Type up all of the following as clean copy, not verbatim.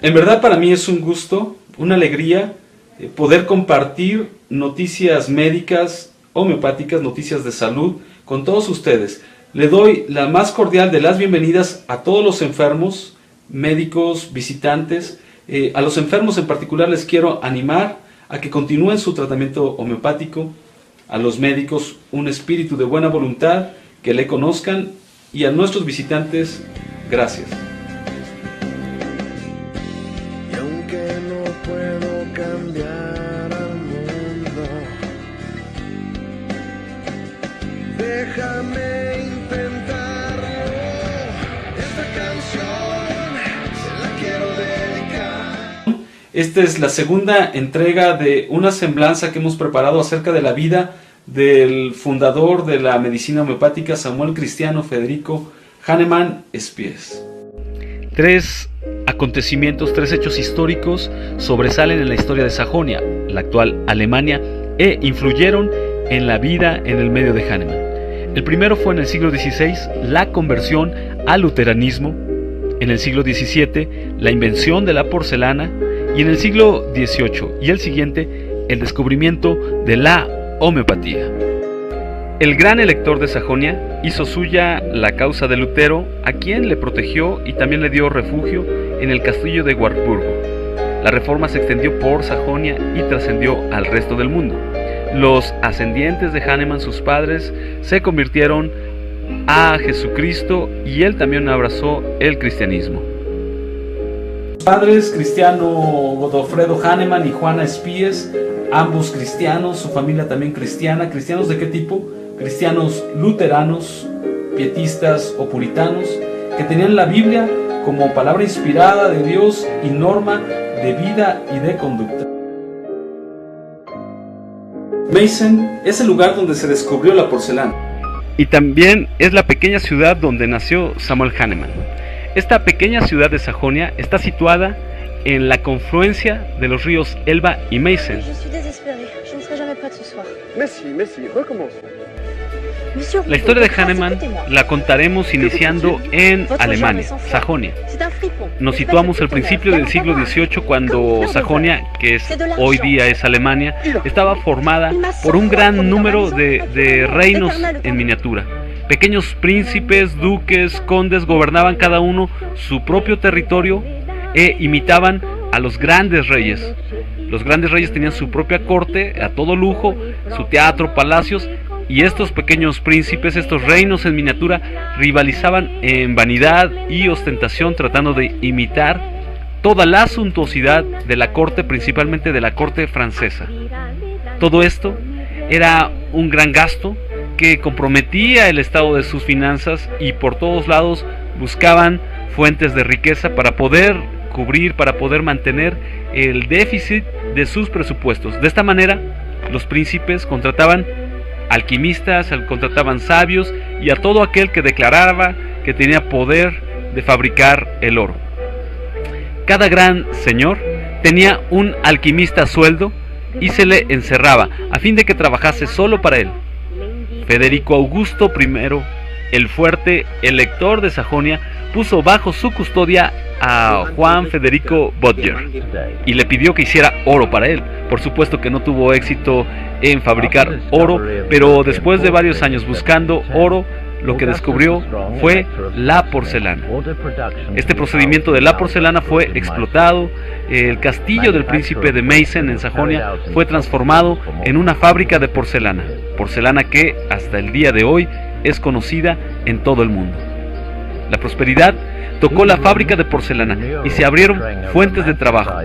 En verdad para mí es un gusto, una alegría poder compartir noticias médicas, homeopáticas, noticias de salud con todos ustedes. Le doy la más cordial de las bienvenidas a todos los enfermos, médicos, visitantes. A los enfermos en particular les quiero animar a que continúen su tratamiento homeopático. A los médicos un espíritu de buena voluntad, que le conozcan, y a nuestros visitantes, gracias. Y aunque no puedo cambiar al mundo, déjame intentarlo. Esta canción se la quiero dedicar. Esta es la segunda entrega de una semblanza que hemos preparado acerca de la vida del fundador de la medicina homeopática, Samuel Cristiano Federico Hahnemann Spies. Tres acontecimientos, tres hechos históricos sobresalen en la historia de Sajonia, la actual Alemania, e influyeron en la vida en el medio de Hahnemann. El primero fue en el siglo XVI, la conversión al luteranismo; en el siglo XVII, la invención de la porcelana; y en el siglo XVIII y el siguiente, el descubrimiento de la homeopatía. El gran elector de Sajonia hizo suya la causa de Lutero, a quien le protegió y también le dio refugio en el castillo de Wartburgo. La reforma se extendió por Sajonia y trascendió al resto del mundo. Los ascendientes de Hahnemann, sus padres, se convirtieron a Jesucristo y él también abrazó el cristianismo. Padres, Cristiano Godofredo Hahnemann y Juana Spies, ambos cristianos, su familia también cristiana. ¿Cristianos de qué tipo? Cristianos luteranos, pietistas o puritanos, que tenían la Biblia como palabra inspirada de Dios y norma de vida y de conducta. Meissen es el lugar donde se descubrió la porcelana. Y también es la pequeña ciudad donde nació Samuel Hahnemann. Esta pequeña ciudad de Sajonia está situada en la confluencia de los ríos Elba y Meissen. La historia de Hahnemann la contaremos iniciando en Alemania, Sajonia. Nos situamos al principio del siglo XVIII, cuando Sajonia, que hoy día es Alemania, estaba formada por un gran número de reinos en miniatura. Pequeños príncipes, duques, condes gobernaban cada uno su propio territorio e imitaban a los grandes reyes. Los grandes reyes tenían su propia corte a todo lujo, su teatro, palacios, y estos pequeños príncipes, estos reinos en miniatura, rivalizaban en vanidad y ostentación, tratando de imitar toda la suntuosidad de la corte, principalmente de la corte francesa. Todo esto era un gran gasto que comprometía el estado de sus finanzas, y por todos lados buscaban fuentes de riqueza para poder cubrir, para poder mantener el déficit de sus presupuestos. De esta manera, los príncipes contrataban alquimistas, contrataban sabios y a todo aquel que declaraba que tenía poder de fabricar el oro. Cada gran señor tenía un alquimista a sueldo y se le encerraba a fin de que trabajase solo para él. Federico Augusto I, el fuerte elector de Sajonia, puso bajo su custodia a Juan Federico Böttger y le pidió que hiciera oro para él. Por supuesto que no tuvo éxito en fabricar oro, pero después de varios años buscando oro, lo que descubrió fue la porcelana. Este procedimiento de la porcelana fue explotado. El castillo del príncipe de Meissen en Sajonia fue transformado en una fábrica de porcelana, porcelana que hasta el día de hoy es conocida en todo el mundo. La prosperidad tocó la fábrica de porcelana y se abrieron fuentes de trabajo.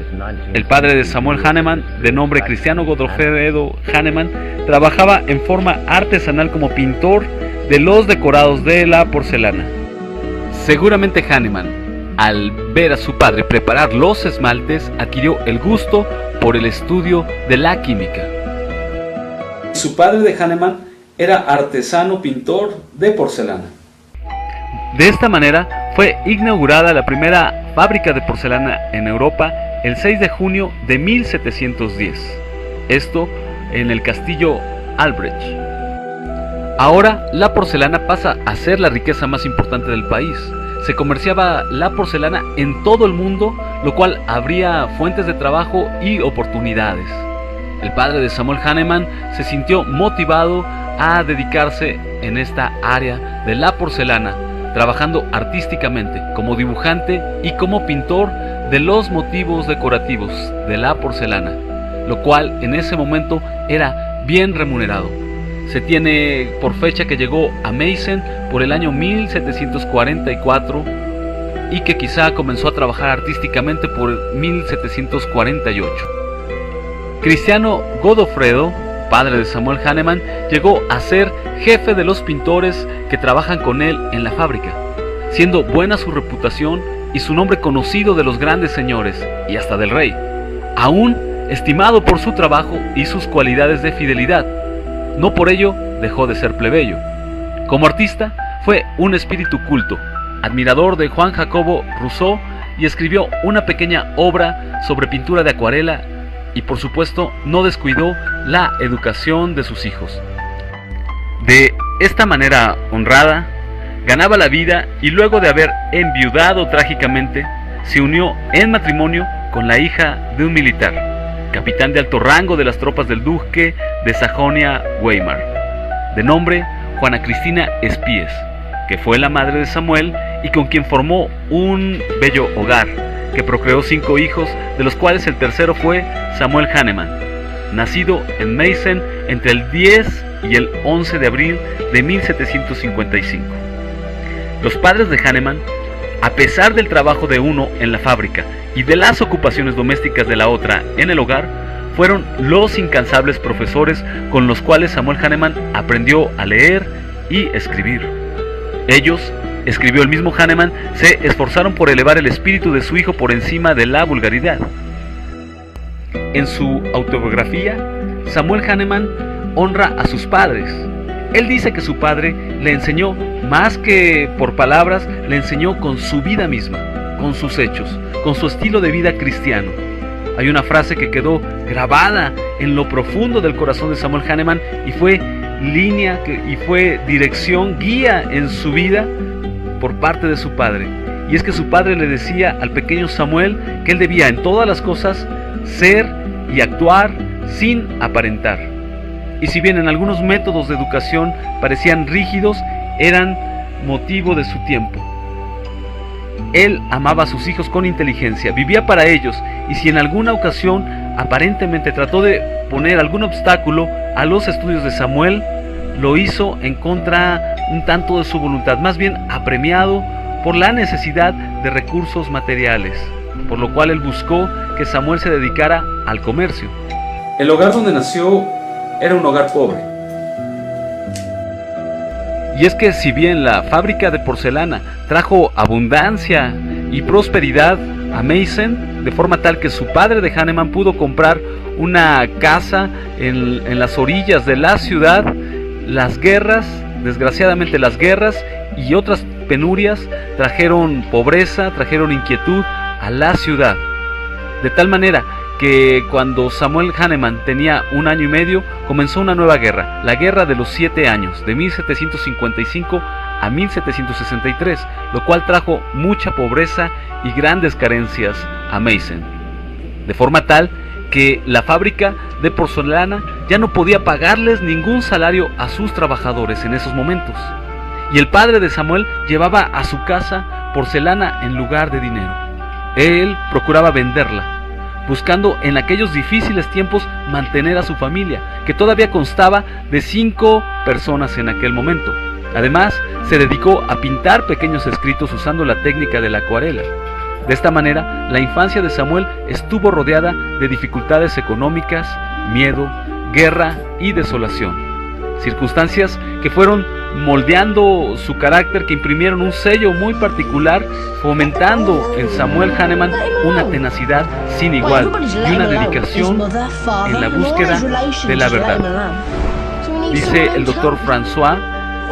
El padre de Samuel Hahnemann, de nombre Cristiano Godofredo Hahnemann, trabajaba en forma artesanal como pintor de los decorados de la porcelana. Seguramente Hahnemann, al ver a su padre preparar los esmaltes, adquirió el gusto por el estudio de la química. Su padre de Hahnemann era artesano pintor de porcelana. De esta manera fue inaugurada la primera fábrica de porcelana en Europa el 6 de junio de 1710. Esto en el castillo Albrecht. Ahora la porcelana pasa a ser la riqueza más importante del país. Se comerciaba la porcelana en todo el mundo, lo cual abría fuentes de trabajo y oportunidades. El padre de Samuel Hahnemann se sintió motivado a dedicarse en esta área de la porcelana, trabajando artísticamente como dibujante y como pintor de los motivos decorativos de la porcelana, lo cual en ese momento era bien remunerado. Se tiene por fecha que llegó a Meissen por el año 1744 y que quizá comenzó a trabajar artísticamente por 1748. Cristiano Godofredo, padre de Samuel Hahnemann, llegó a ser jefe de los pintores que trabajan con él en la fábrica, siendo buena su reputación y su nombre conocido de los grandes señores y hasta del rey, aún estimado por su trabajo y sus cualidades de fidelidad. No por ello dejó de ser plebeyo. Como artista fue un espíritu culto, admirador de Juan Jacobo Rousseau, y escribió una pequeña obra sobre pintura de acuarela, y por supuesto no descuidó la educación de sus hijos. De esta manera honrada, ganaba la vida y luego de haber enviudado trágicamente, se unió en matrimonio con la hija de un militar, capitán de alto rango de las tropas del duque de Sajonia-Weimar, de nombre Juana Cristina Spies, que fue la madre de Samuel y con quien formó un bello hogar, que procreó 5 hijos, de los cuales el tercero fue Samuel Hahnemann, nacido en Meissen entre el 10 y el 11 de abril de 1755. Los padres de Hahnemann, a pesar del trabajo de uno en la fábrica y de las ocupaciones domésticas de la otra en el hogar, fueron los incansables profesores con los cuales Samuel Hahnemann aprendió a leer y escribir. Ellos, escribió el mismo Hahnemann, se esforzaron por elevar el espíritu de su hijo por encima de la vulgaridad. En su autobiografía, Samuel Hahnemann honra a sus padres. Él dice que su padre le enseñó, más que por palabras, le enseñó con su vida misma, con sus hechos, con su estilo de vida cristiano. Hay una frase que quedó grabada en lo profundo del corazón de Samuel Hahnemann y fue línea y fue dirección, guía en su vida por parte de su padre. Y es que su padre le decía al pequeño Samuel que él debía en todas las cosas ser y actuar sin aparentar. Y si bien en algunos métodos de educación parecían rígidos, eran motivo de su tiempo. Él amaba a sus hijos con inteligencia, vivía para ellos, y si en alguna ocasión aparentemente trató de poner algún obstáculo a los estudios de Samuel, lo hizo en contra un tanto de su voluntad, más bien apremiado por la necesidad de recursos materiales, por lo cual él buscó que Samuel se dedicara al comercio. El hogar donde nació era un hogar pobre. Y es que si bien la fábrica de porcelana trajo abundancia y prosperidad a Meissen, de forma tal que su padre de Hahnemann pudo comprar una casa en las orillas de la ciudad, las guerras, desgraciadamente las guerras y otras penurias trajeron pobreza, trajeron inquietud a la ciudad. De tal manera que cuando Samuel Hahnemann tenía 1 año y medio, comenzó una nueva guerra, la Guerra de los 7 años, de 1755 a 1763, lo cual trajo mucha pobreza y grandes carencias a Meissen, de forma tal que la fábrica de porcelana ya no podía pagarles ningún salario a sus trabajadores en esos momentos, y el padre de Samuel llevaba a su casa porcelana en lugar de dinero. Él procuraba venderla, buscando en aquellos difíciles tiempos mantener a su familia, que todavía constaba de 5 personas en aquel momento. Además, se dedicó a pintar pequeños escritos usando la técnica de la acuarela. De esta manera, la infancia de Samuel estuvo rodeada de dificultades económicas, miedo, guerra y desolación. Circunstancias que fueron moldeando su carácter, que imprimieron un sello muy particular, fomentando en Samuel Hahnemann una tenacidad sin igual y una dedicación en la búsqueda de la verdad. Dice el doctor François: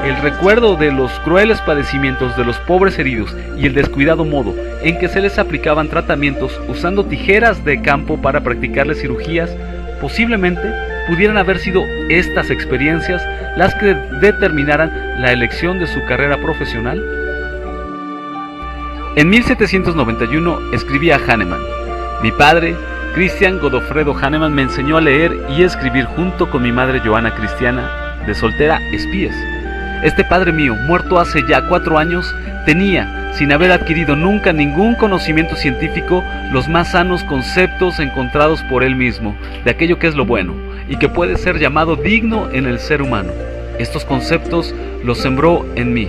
el recuerdo de los crueles padecimientos de los pobres heridos y el descuidado modo en que se les aplicaban tratamientos usando tijeras de campo para practicarles cirugías, posiblemente pudieran haber sido estas experiencias las que determinaran la elección de su carrera profesional. En 1791 escribí a Hahnemann. Mi padre, Christian Godofredo Hahnemann, me enseñó a leer y escribir junto con mi madre Johanna Cristiana, de soltera Spies. Este padre mío, muerto hace ya 4 años, tenía, sin haber adquirido nunca ningún conocimiento científico, los más sanos conceptos encontrados por él mismo, de aquello que es lo bueno, y que puede ser llamado digno en el ser humano. Estos conceptos los sembró en mí.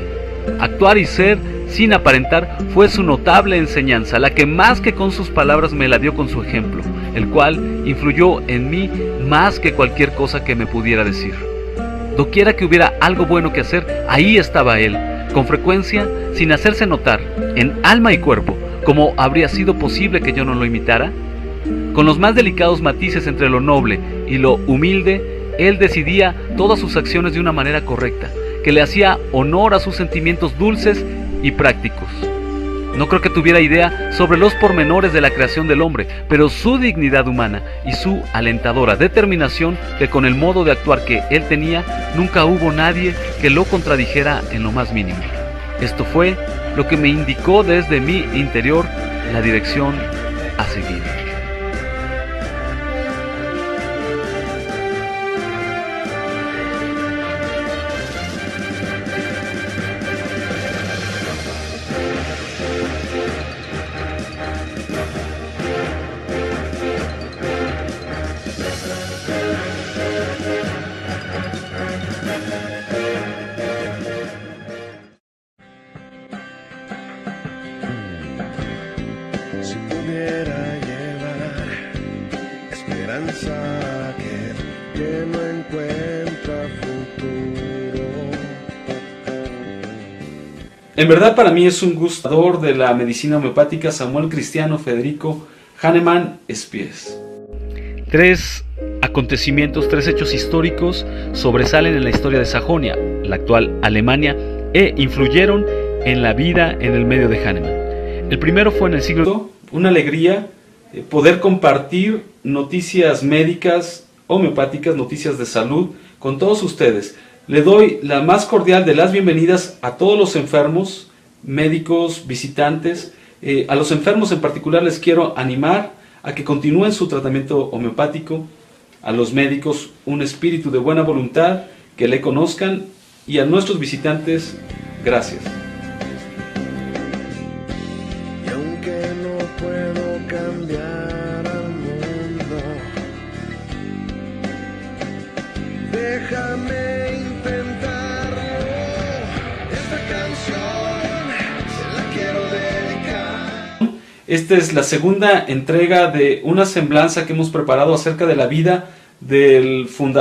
Actuar y ser, sin aparentar, fue su notable enseñanza, la que más que con sus palabras me la dio con su ejemplo, el cual influyó en mí más que cualquier cosa que me pudiera decir. Doquiera que hubiera algo bueno que hacer, ahí estaba él, con frecuencia, sin hacerse notar, en alma y cuerpo. ¿Cómo habría sido posible que yo no lo imitara? Con los más delicados matices entre lo noble y lo humilde, él decidía todas sus acciones de una manera correcta, que le hacía honor a sus sentimientos dulces y prácticos. No creo que tuviera idea sobre los pormenores de la creación del hombre, pero su dignidad humana y su alentadora determinación, que con el modo de actuar que él tenía, nunca hubo nadie que lo contradijera en lo más mínimo. Esto fue lo que me indicó desde mi interior la dirección a seguir. Si pudiera llevar esperanza a aquel que no encuentra futuro. En verdad, para mí es un gustador de la medicina homeopática, Samuel Cristiano Federico Hahnemann Spies. 3 acontecimientos, 3 hechos históricos sobresalen en la historia de Sajonia, la actual Alemania, e influyeron en la vida en el medio de Hahnemann. El primero fue en el siglo. Una alegría poder compartir noticias médicas, homeopáticas, noticias de salud con todos ustedes. Le doy la más cordial de las bienvenidas a todos los enfermos, médicos, visitantes. A los enfermos en particular les quiero animar a que continúen su tratamiento homeopático. A los médicos, un espíritu de buena voluntad, que le conozcan, y a nuestros visitantes, gracias. Y aunque no puedo cambiar al mundo, déjame intentarlo. Esta canción se la quiero dedicar. Esta es la segunda entrega de una semblanza que hemos preparado acerca de la vida del fundador